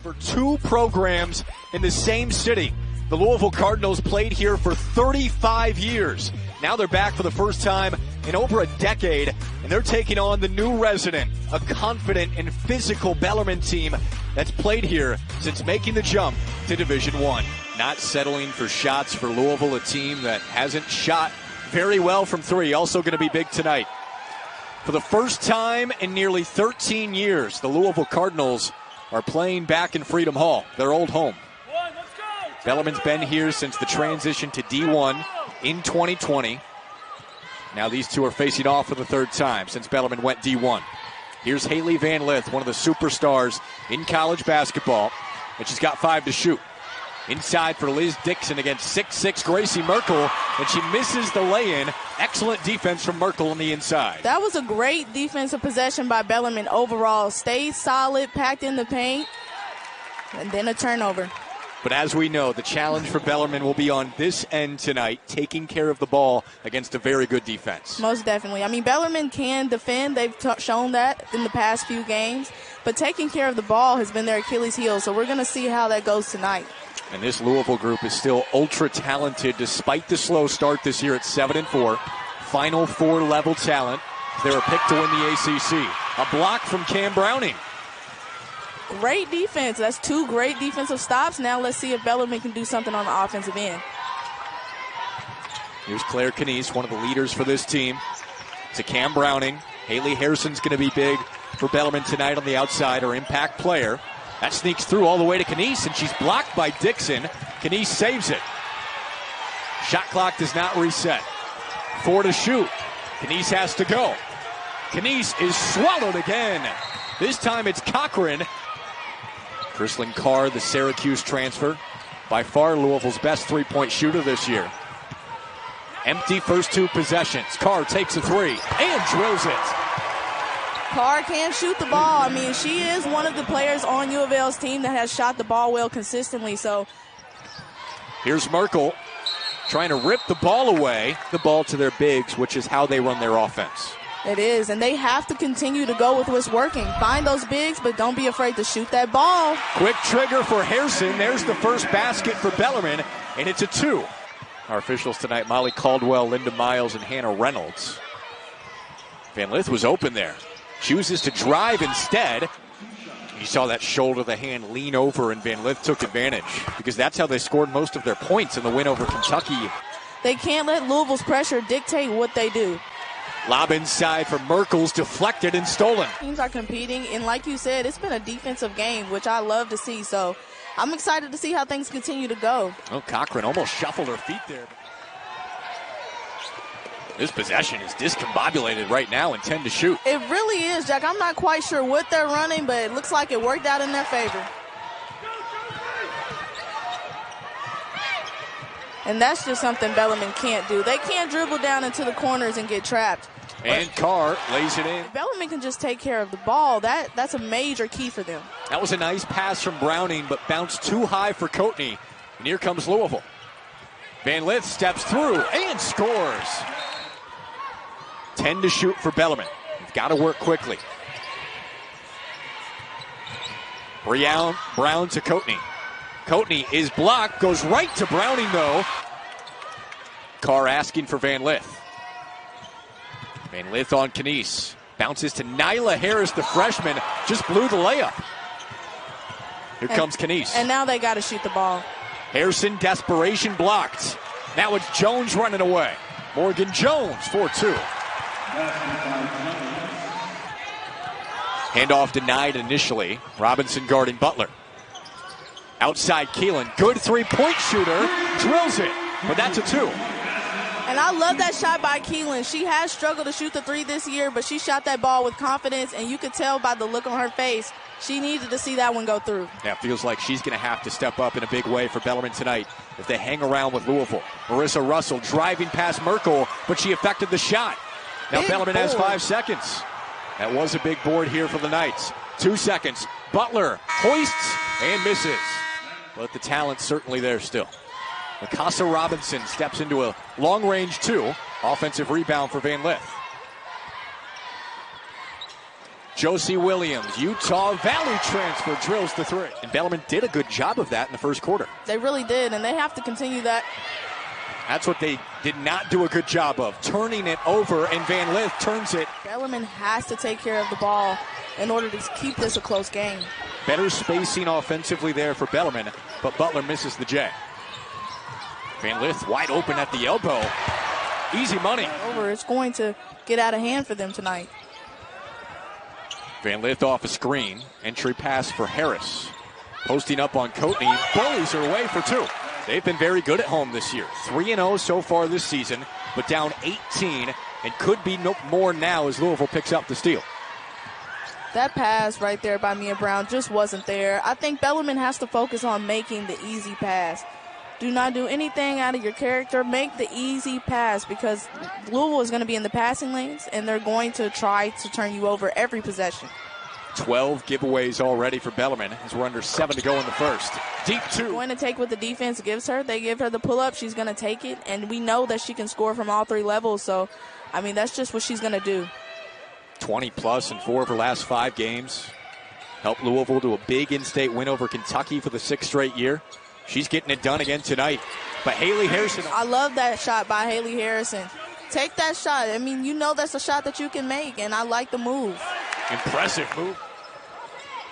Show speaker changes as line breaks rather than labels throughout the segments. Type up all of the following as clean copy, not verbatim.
For two programs in the same city. The Louisville Cardinals played here for 35 years. Now they're back for the first time in over a decade, and they're taking on the new resident, a confident and physical Bellarmine team that's played here since making the jump to Division I. Not settling for shots for Louisville, a team that hasn't shot very well from three. Also going to be big tonight. For the first time in nearly 13 years, the Louisville Cardinals are playing back in Freedom Hall, their old home. Bellarmine's been here since the transition to D1 in 2020. Now these two are facing off for the third time since Bellarmine went D1. Here's Hailey Van Lith, one of the superstars in college basketball, and she's got 5 to shoot. Inside for Liz Dixon against 6'6" Gracie Merkel, and she misses the lay-in. Excellent defense from Merkel on the inside.
That was a great defensive possession by Bellarmine overall. Stayed solid, packed in the paint, and then a turnover.
But as we know, the challenge for Bellarmine will be on this end tonight, taking care of the ball against a very good defense.
Most definitely. I mean, Bellarmine can defend. They've shown that in the past few games. But taking care of the ball has been their Achilles heel, so we're going to see how that goes tonight.
And this Louisville group is still ultra-talented despite the slow start this year at 7-4. Final four level talent. They were picked to win the ACC. A block from Cam Browning.
Great defense. That's 2 great defensive stops. Now let's see if Bellarmine can do something on the offensive end.
Here's Claire Canese, one of the leaders for this team. To Cam Browning. Haley Harrison's going to be big for Bellarmine tonight on the outside, her impact player. That sneaks through all the way to Canese, and she's blocked by Dixon. Canese saves it. Shot clock does not reset. 4 to shoot. Canese has to go. Canese is swallowed again. This time it's Cochran. Chrislyn Carr, the Syracuse transfer. By far Louisville's best three-point shooter this year. Empty first 2 possessions. Carr takes a 3 and drills it.
Carr can shoot the ball. I mean, she is one of the players on U of L's team that has shot the ball well consistently. So
here's Merkel trying to rip the ball away. The ball to their bigs, which is how they run their offense.
It is, and they have to continue to go with what's working. Find those bigs, but don't be afraid to shoot that ball.
Quick trigger for Harrison. There's the first basket for Bellarmine, and it's a 2. Our officials tonight, Molly Caldwell, Linda Miles, and Hannah Reynolds. Van Lith was open there. Chooses to drive instead. You saw that shoulder of the hand lean over, and Van Lith took advantage because that's how they scored most of their points in the win over Kentucky.
They can't let Louisville's pressure dictate what they do.
Lob inside for Merkel's deflected and stolen.
Teams are competing, and like you said, it's been a defensive game, which I love to see. So I'm excited to see how things continue to go.
Oh, Cochran almost shuffled her feet there. This possession is discombobulated right now and 10 to shoot.
It really is, Jack. I'm not quite sure what they're running, but it looks like it worked out in their favor. And that's just something Bellarmine can't do. They can't dribble down into the corners and get trapped.
And Carr lays it in.
If Bellarmine can just take care of the ball, that's a major key for them.
That was a nice pass from Browning, but bounced too high for Coatney. And here comes Louisville. Van Lith steps through and scores. 10 to shoot for Bellarmine. You've got to work quickly. Brown to Coatney. Coatney is blocked, goes right to Browning though. Carr asking for Van Lith. Van Lith on Canese. Bounces to Nyla Harris, the freshman. Just blew the layup. Here comes Canese.
And now they got to shoot the ball.
Harrison, desperation blocked. Now it's Jones running away. Morgan Jones, 4-2. Handoff denied initially. Robinson guarding Butler. Outside Keelan. Good three-point shooter. Drills it. But that's a 2.
And I love that shot by Keelan. She has struggled to shoot the 3 this year, but she shot that ball with confidence, and you could tell by the look on her face she needed to see that one go through.
Yeah, feels like she's going to have to step up in a big way for Bellarmine tonight if they hang around with Louisville. Marissa Russell driving past Merkel, but she affected the shot. Now big Bellarmine board. Has 5 seconds. That was a big board here for the Knights. 2 seconds. Butler hoists and misses. But the talent's certainly there still. Mikasa Robinson steps into a long-range 2. Offensive rebound for Van Lith. Josie Williams, Utah Valley transfer, drills the three. And Bellarmine did a good job of that in the first quarter.
They really did, and they have to continue that.
That's what they did not do a good job of, turning it over, and Van Lith turns it.
Bellarmine has to take care of the ball in order to keep this a close game.
Better spacing offensively there for Bellarmine, but Butler misses the J. Van Lith wide open at the elbow. Easy money.
It's going to get out of hand for them tonight.
Van Lith off a screen. Entry pass for Harris. Posting up on Coatney. Bullies her away for two. They've been very good at home this year. 3-0 so far this season, but down 18 and could be no more now as Louisville picks up the steal.
That pass right there by Mia Brown just wasn't there. I think Bellarmine has to focus on making the easy pass. Do not do anything out of your character. Make the easy pass because Louisville is going to be in the passing lanes, and they're going to try to turn you over every possession.
12 giveaways already for Bellarmine as we're under 7 to go in the first. Deep two.
Going to take what the defense gives her. They give her the pull-up. She's going to take it, and we know that she can score from all three levels. So, I mean, that's just what she's going to do.
20-plus in 4 of her last 5 games. Helped Louisville to a big in-state win over Kentucky for the 6th straight year. She's getting it done again tonight. But Hailey Harrison.
I love that shot by Hailey Harrison. Take that shot. I mean, you know that's a shot that you can make, and I like the move.
Impressive move.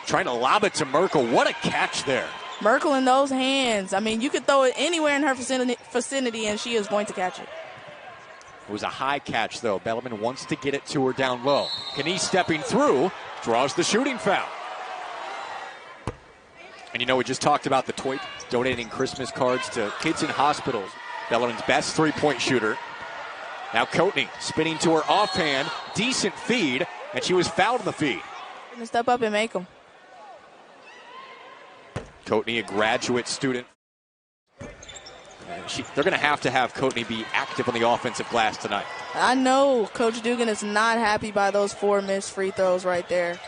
Trying to lob it to Merkel. What a catch there.
Merkel in those hands. I mean, you could throw it anywhere in her vicinity, and she is going to catch it.
It was a high catch, though. Bellarmine wants to get it to her down low. Kenise stepping through, draws the shooting foul. And you know, we just talked about the toy donating Christmas cards to kids in hospitals. Bellarmine's best three-point shooter. Now Coatney spinning to her offhand. Decent feed, and she was fouled in the feed.
Gonna step up and make them.
Coatney, a graduate student. They're going to have Coatney be active on the offensive glass tonight.
I know Coach Dugan is not happy by those 4 missed free throws right there.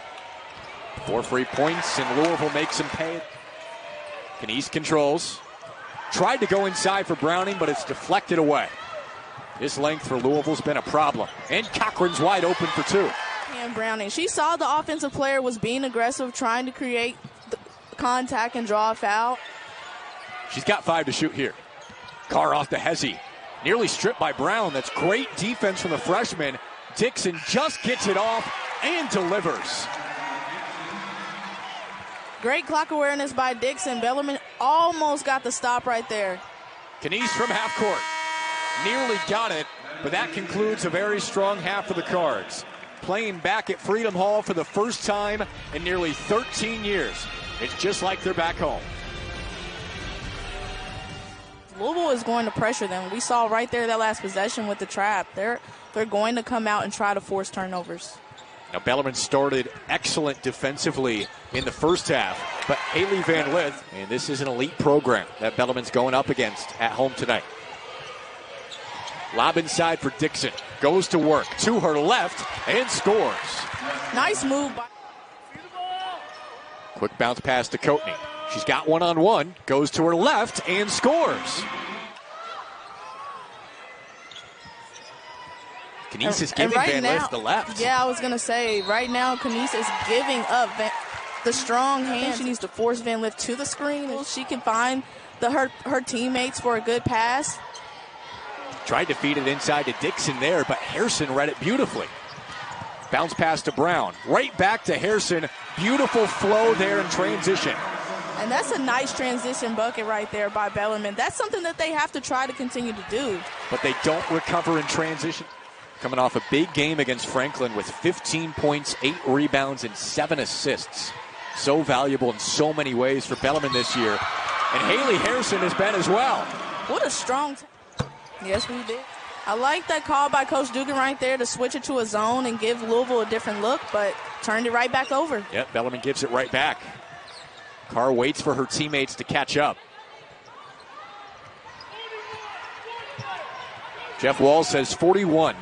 4 free points, and Louisville makes him pay. Kenise controls. Tried to go inside for Browning, but it's deflected away. This length for Louisville's been a problem. And Cochran's wide open for 2.
And Browning, she saw the offensive player was being aggressive, trying to create the contact and draw a foul.
She's got 5 to shoot here. Carr off to Hezzy. Nearly stripped by Brown. That's great defense from the freshman. Dixon just gets it off and delivers.
Great clock awareness by Dixon. Bellarmine almost got the stop right there.
Kenise from half court. Nearly got it, but that concludes a very strong half for the Cards. Playing back at Freedom Hall for the first time in nearly 13 years. It's just like they're back home.
Louisville is going to pressure them. We saw right there that last possession with the trap. They're going to come out and try to force turnovers.
Now Bellarmine started excellent defensively in the first half, but Hailey Van Lith, and this is an elite program that Bellarmine's going up against at home tonight. Lob inside for Dixon. Goes to work to her left and scores.
Nice move by.
Quick bounce pass to Coatney. She's got one-on-one. Goes to her left and scores. Kenise is giving Van Lith the left.
Yeah, I was going to say, right now, Kenise is giving up the strong hand. She needs to force Van Lith to the screen, and she can find her teammates for a good pass.
Tried to feed it inside to Dixon there, but Harrison read it beautifully. Bounce pass to Brown. Right back to Harrison. Beautiful flow there in transition.
And that's a nice transition bucket right there by Bellarmine. That's something that they have to try to continue to do.
But they don't recover in transition. Coming off a big game against Franklin with 15 points, 8 rebounds, and 7 assists. So valuable in so many ways for Bellarmine this year. And Hailey Harrison has been as well.
What a strong... Yes, we did. I like that call by Coach Dugan right there to switch it to a zone and give Louisville a different look, but turned it right back over.
Yep, Bellarmine gives it right back. Carr waits for her teammates to catch up. Jeff Wall says 41.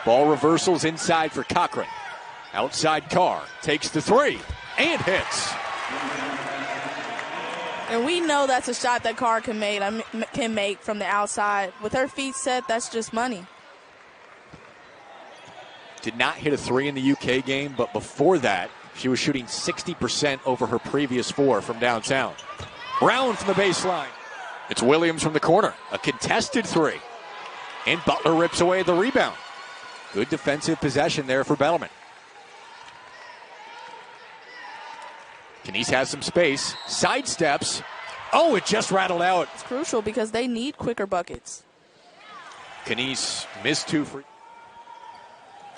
Ball reversals inside for Cochran. Outside Carr takes the 3 and hits.
And we know that's a shot that Carr can make from the outside. With her feet set, that's just money.
did not hit a three in the UK game, but before that, she was shooting 60% over her previous 4 from downtown. Brown from the baseline. It's Williams from the corner. A contested 3. And Butler rips away the rebound. Good defensive possession there for Bellarmine. Knies has some space. Sidesteps. Oh, it just rattled out.
It's crucial because they need quicker buckets.
Knies missed 2 free.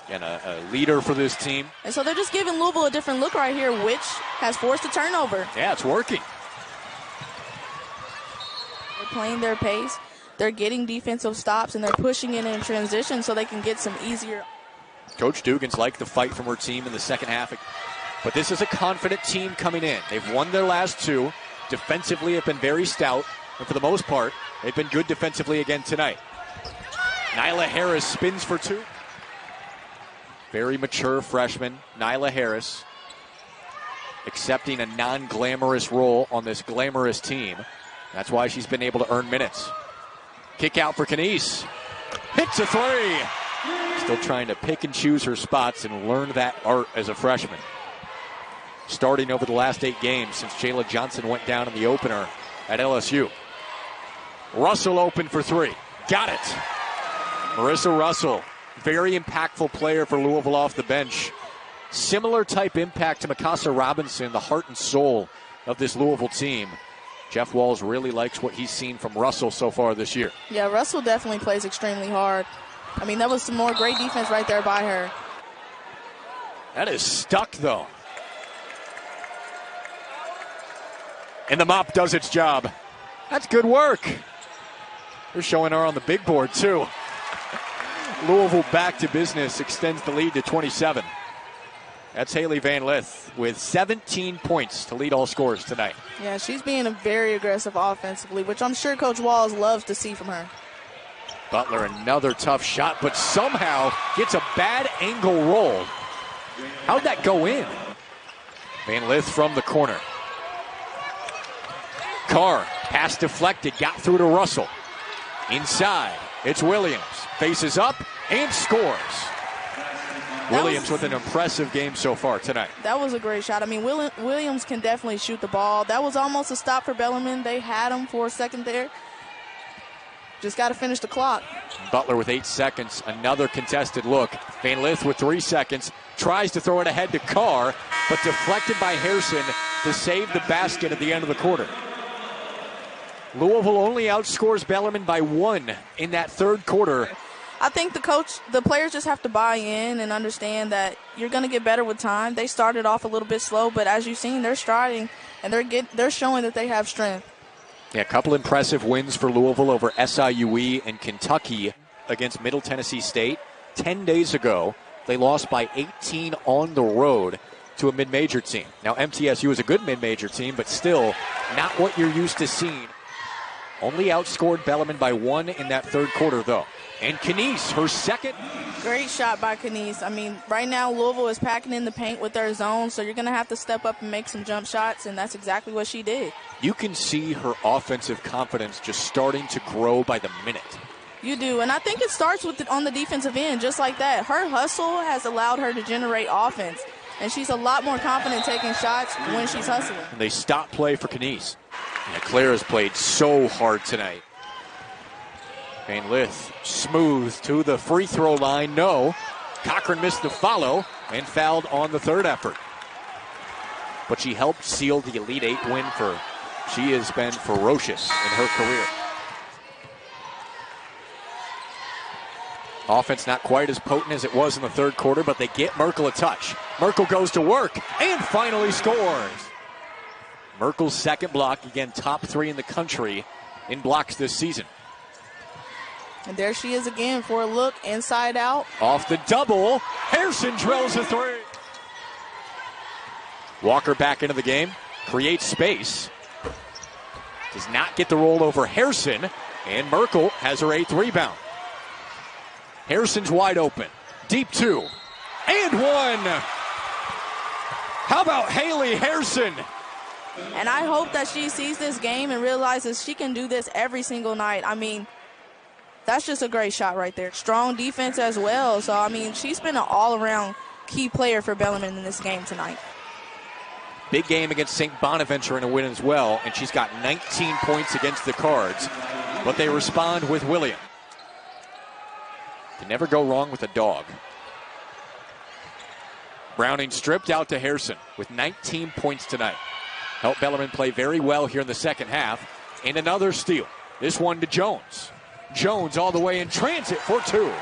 And a leader for this team.
And so they're just giving Louisville a different look right here, which has forced a turnover.
Yeah, it's working.
They're playing their pace. They're getting defensive stops, and they're pushing it in transition so they can get some easier.
Coach Dugan's liked the fight from her team in the second half. But this is a confident team coming in. They've won their last 2. Defensively, have been very stout. And for the most part, they've been good defensively again tonight. Nyla Harris spins for 2. Very mature freshman, Nyla Harris, accepting a non-glamorous role on this glamorous team. That's why she's been able to earn minutes. Kick out for Knies. Hits a 3. Still trying to pick and choose her spots and learn that art as a freshman. Starting over the last 8 games since Jayla Johnson went down in the opener at LSU. Russell open for 3. Got it. Marissa Russell. Very impactful player for Louisville off the bench. Similar type impact to Mikasa Robinson, the heart and soul of this Louisville team. Jeff Walls really likes what he's seen from Russell so far this year.
Yeah, Russell definitely plays extremely hard. I mean, that was some more great defense right there by her.
That is stuck, though. And the mop does its job. That's good work. They're showing her on the big board, too. Louisville back to business, extends the lead to 27. That's Hailey Van Lith with 17 points to lead all scorers tonight.
Yeah, she's being very aggressive offensively, which I'm sure Coach Walls loves to see from her.
Butler, another tough shot, but somehow gets a bad angle roll. How'd that go in? Van Lith from the corner. Carr, pass deflected, got through to Russell. Inside, it's Williams. Faces up and scores. Williams with an impressive game so far tonight.
That was a great shot. I mean, Williams can definitely shoot the ball. That was almost a stop for Bellarmine. They had him for a second there. Just got to finish the clock.
Butler with 8 seconds. Another contested look. Van Lith with 3 seconds. Tries to throw it ahead to Carr, but deflected by Harrison to save the basket at the end of the quarter. Louisville only outscores Bellarmine by 1 in that third quarter.
I think the players just have to buy in and understand that you're going to get better with time. They started off a little bit slow, but as you've seen, they're striding and they're showing that they have strength.
Yeah, a couple impressive wins for Louisville over SIUE and Kentucky against Middle Tennessee State. 10 days ago, they lost by 18 on the road to a mid-major team. Now, MTSU is a good mid-major team, but still not what you're used to seeing. Only outscored Bellarmine by 1 in that third quarter, though. And Knies, her second.
Great shot by Knies. I mean, right now Louisville is packing in the paint with their zone, so you're going to have to step up and make some jump shots, and that's exactly what she did.
You can see her offensive confidence just starting to grow by the minute.
You do, and I think it starts with on the defensive end, just like that. Her hustle has allowed her to generate offense, and she's a lot more confident taking shots when she's hustling. And
they stop play for Knies. And Claire has played so hard tonight. Van Lith smooth to the free throw line. No. Cochran missed the follow and fouled on the third effort. But she helped seal the Elite 8 win for. She has been ferocious in her career. Offense not quite as potent as it was in the third quarter, but they get Merkel a touch. Merkel goes to work and finally scores. Merkel's second block, again, top 3 in the country in blocks this season.
And there she is again for a look, inside out.
Off the double, Harrison drills a 3. Walker back into the game, creates space. Does not get the roll over Harrison, and Merkel has her 8th rebound. Harrison's wide open, deep 2, and 1. How about Hailey Harrison?
And I hope that she sees this game and realizes she can do this every single night. I mean, That's just a great shot right there. Strong defense as well. So, I mean, she's been an all-around key player for Bellarmine in this game tonight.
Big game against St. Bonaventure in a win as well, and she's got 19 points against the Cards, but they respond with William. Can never go wrong with a dog. Browning stripped out to Harrison with 19 points tonight. Helped Bellarmine play very well here in the second half, and another steal. This one to Jones. Jones all the way in transit for 2.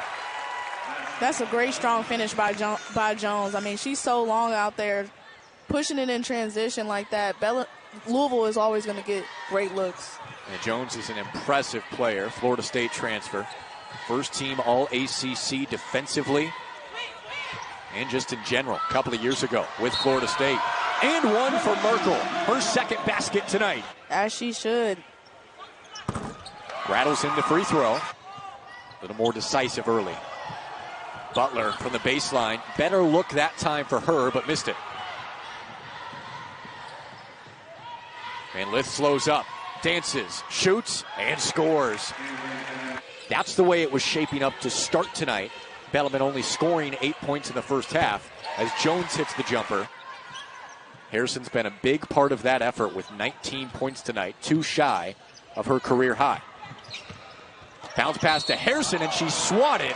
That's a great strong finish by Jones. I mean, she's so long out there, pushing it in transition like that. Louisville is always going to get great looks.
And Jones is an impressive player, Florida State transfer. First team All-ACC defensively and just in general a couple of years ago with Florida State. And one for Merkel, her second basket tonight.
As she should.
Rattles in the free throw. A little more decisive early. Butler from the baseline. Better look that time for her, but missed it. Van Lith slows up, dances, shoots, and scores. That's the way it was shaping up to start tonight. Bellarmine only scoring 8 points in the first half as Jones hits the jumper. Harrison's been a big part of that effort with 19 points tonight, 2 shy of her career high. Bounce pass to Harrison, and she's swatted.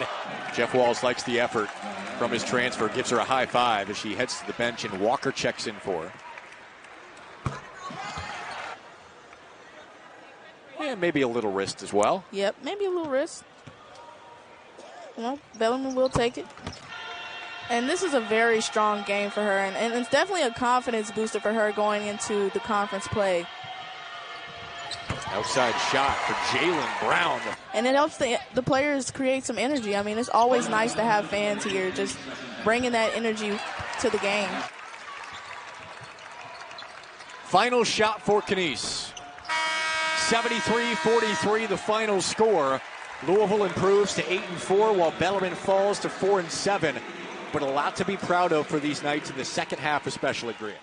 Jeff Walls likes the effort from his transfer, gives her a high five as she heads to the bench, and Walker checks in for her. And maybe a little wrist as well.
Yep, maybe a little wrist. Well, Bellarmine will take it. And this is a very strong game for her, and it's definitely a confidence booster for her going into the conference play.
Outside shot for Jalen Brown.
And it helps the players create some energy. I mean, it's always nice to have fans here, just bringing that energy to the game.
Final shot for Knies. 73-43, the final score. Louisville improves to 8-4, while Bellarmine falls to 4-7. But a lot to be proud of for these Knights in the second half, especially, Graham.